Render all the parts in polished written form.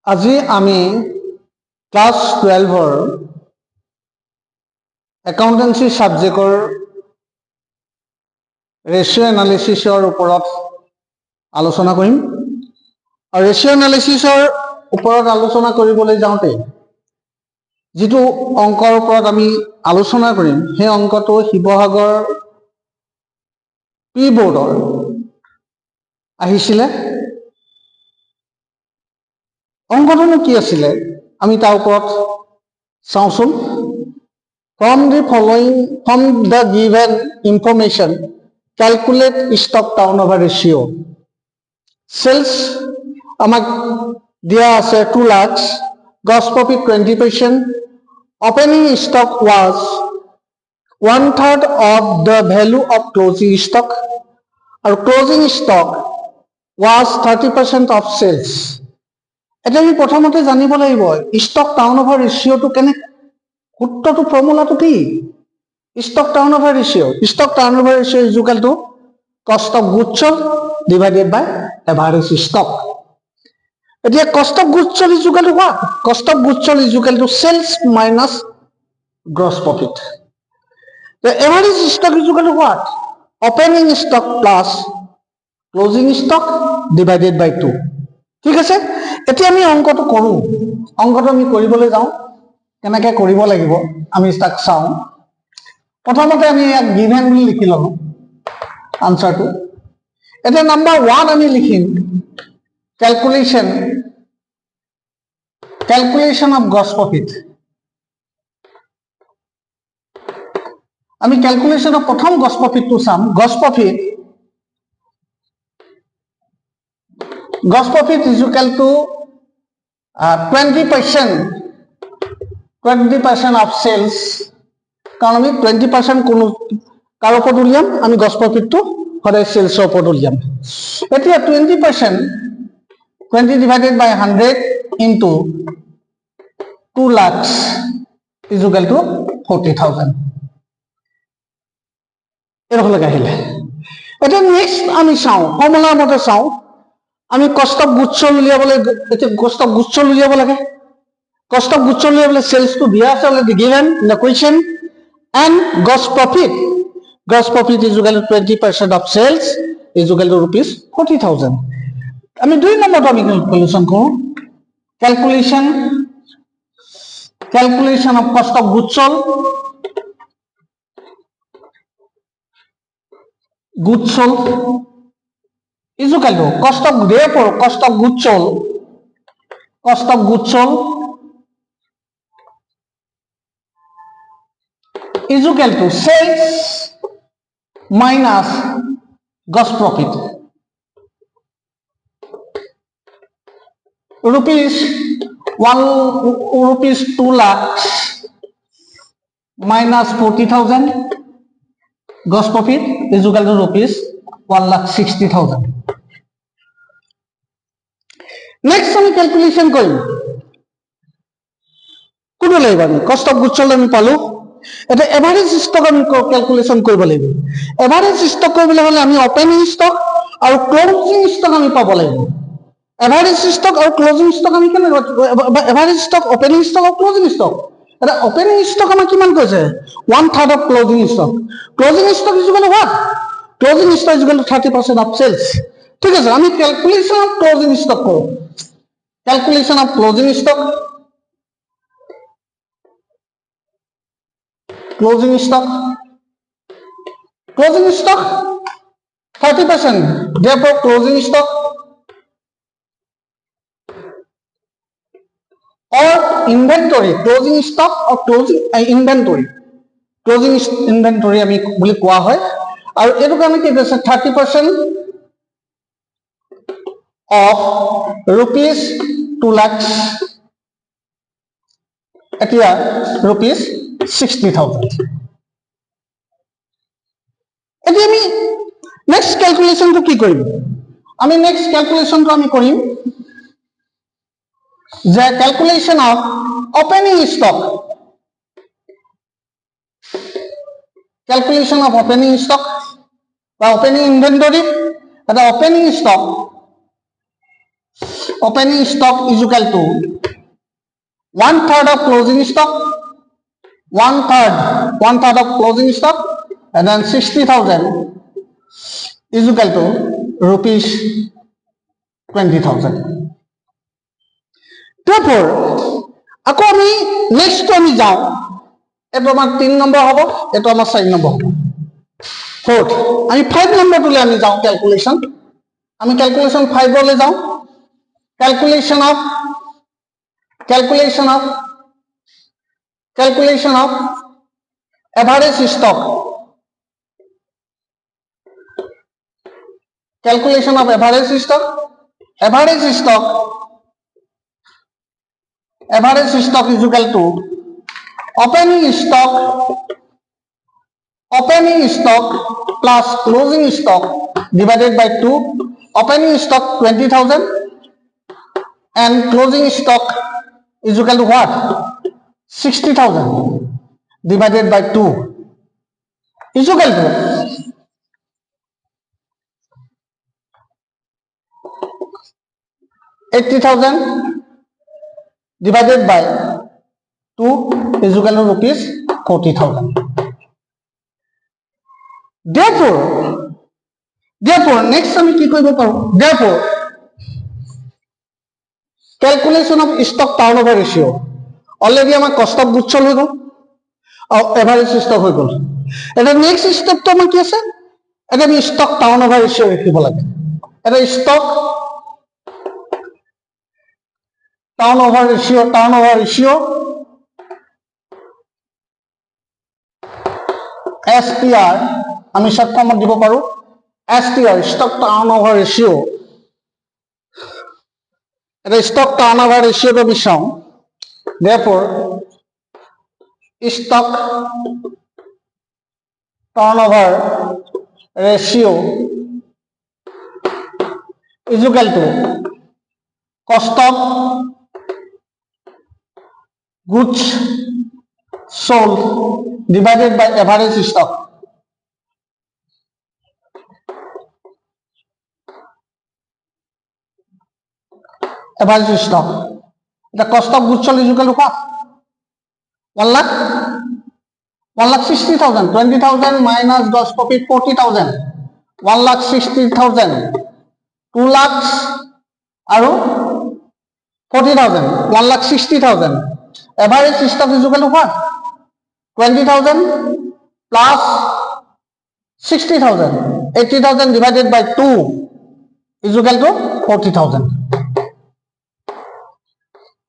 আজি আমি ক্লাস 12 একাউন্টেন্সি সাবজেক্টৰ ৰেশিও এনালিসিসৰ ওপৰত আলোচনা কৰিম। আৰু ৰেশিও এনালিসিসৰ ওপৰত আলোচনা কৰিবলৈ যাওঁতে যিটো অংকৰ ওপৰত আমি আলোচনা কৰিম সেই অংকটো শিৱসাগৰ পি বোৰ্ডৰ আহিছিলে। অংকটোনো কি আছিলে আমি তাৰ ওপৰত চাওঁচোন। From the given information, calculate stock turnover ratio. Sales আমাক দিয়া আছে 2 lakhs, gross profit 20%, opening stock was 1/3 of the value of closing stock, and closing stock was 30% of sales. এটা আমি প্ৰথমতে জানিব লাগিব stock turnover ratio to কেনে সূত্ৰটো ফৰ্মুলাটো কি। stock turnover ratio is equal to cost of goods sold divided by average stock. এতিয়া cost of goods sold is equal to what? Cost of goods sold is equal to sales minus gross profit. The average stock is equal to what? Opening stock plus closing stock divided by 2. ঠিক আছে, এতিয়া আমি অংকটো কৰো। অংকটো আমি কৰিবলৈ যাওঁ কেনেকৈ কৰিব লাগিব আমি তাক চাওঁ। প্ৰথমতে আমি এক গিভেন বুলি লিখি ললো আনসাৰটো। এতিয়া নাম্বাৰ 1 আমি লিখিম ক্যালকুলেশন অফ গ্রস প্রফিট। আমি ক্যালকুলেশন অফ প্রথম গ্রস প্রফিটটো চাম। Gross profit is equal to 20% of sales, কারণ আমি 20% কোনো কার ওপৰত উলিয়াম, আমি গ্রস প্রফিটটো সদায় সেলসৰ ওপৰত উলিয়াম। এতিয়া 20% 20 divided by 100 into 2 lakhs is equal to 40,000 এরকম আহিলে। এটা নেক্সট আমি চাওঁ ফৰ্মুলাৰ মতে চাওঁ। আমি কষ্ট অফ গুডছ সোল্ড উলিয়াবলৈ এতিয়া কষ্ট অফ গুডছ সোল্ড উলিয়াব লাগে। কষ্ট অফ গুডছ সোল্ড উলিয়াবলৈ সেলসটো দিয়া আছে already given in the question, and gross profit is equal to 20% of sales is equal to rupees 40,000. আমি 2 নম্বৰটো আমি ক্যালকুলেশন কৰো। Calculation of cost of goods sold is equal to cost of goods sold is equal to sales minus gross profit. rupees 2 lakhs minus 40,000 gross profit is equal to rupees 1,60,000. next আমি calculation কৰিম কোনটো লাগিব। আমি cost of goods sold আমি পালো। এটা average stock আমি calculation কৰিব লাগিব। এভাৰেজ ষ্টক কৰিবলৈ হলে আমি ওপেনিং ষ্টক আৰু ক্লোজিং ষ্টক আমি পাব লাগিব। এভাৰেজ ষ্টক আৰু ক্লোজিং ষ্টক আমি কেনে এভাৰেজ ষ্টক ওপেনিং ষ্টক আৰু ক্লোজিং ষ্টক। এটা ওপেনিং ষ্টক আমাৰ কিমান কৈছে 1/3 of closing stock. Closing stock is equal to what? Closing stock is equal to 30% of sales. ঠিক আছে, আমি ক্যালকুলেশন অফ ক্লোজিং স্টক করব। Calculation of closing stock 30%, therefore closing stock or inventory, closing stock or closing inventory আমি বুলি কোৱা হয়। আৰু এটো আমি কি কৈছে 30% of rupees 2 lakhs, এতিয়া rupees 60,000। এতিয়া আমি নেক্সট ক্যালকুলেশনটো কি কৰিম। আমি নেক্সট ক্যালকুলেশনটো আমি কৰিম যে calculation of opening stock. Calculation of opening stock বা opening inventory, এটা opening stock opening stock is equal to 1/3 of closing stock, 1/3 of closing stock, and then 60,000 is equal to rupees 20,000. Therefore, আকৌ আমি next আমি যাওঁ, এইটো আমাৰ 3 number হ'ব, এইটো আমাৰ 4 নম্বৰ হ'ব। ফোর্থ আমি 5 নম্বরটোলৈ আমি যাওঁ ক্যালকুলেশন, আমি ক্যালকুলেশন 5 লৈ যাওঁ। Calculation of average stock, calculation of average stock is equal to opening stock plus closing stock divided by 2. Opening stock 20,000 and closing stock is equal to what? 60,000 divided by 2 is equal to 80,000 divided by 2 is equal to rupees 40,000. Therefore next আমি কি কৰিব পাৰো? Therefore calculation of stock turnover ratio already আমাৰ cost of goods sold হৈ গ'ল আৰু average stock হৈ গ'ল। এটা next step তো আমাৰ কি আছে? এটা আমি stock turnover ratio ৰাখিব লাগে। এটা stock turnover ratio STR আমি শর্ট ফর্মত দিব পাৰো। STR stock turnover ratio, এটা stock turnover ratio টো আমি চাওঁ। Therefore stock turnover ratio is equal to cost of goods sold divided by average stock. Average stock. The cost of goods sold is equal to what? 1,60,000. 20,000 minus gross profit 40,000. 1,60,000. 2 lakhs আৰু 40,000. 1,60,000. Average stock is equal to what? 20,000 plus 60,000. 80,000 divided by 2 is equal to 40,000.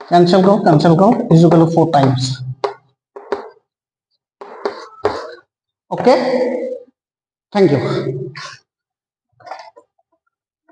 Cancel go is equal to 4 times. Okay, thank you.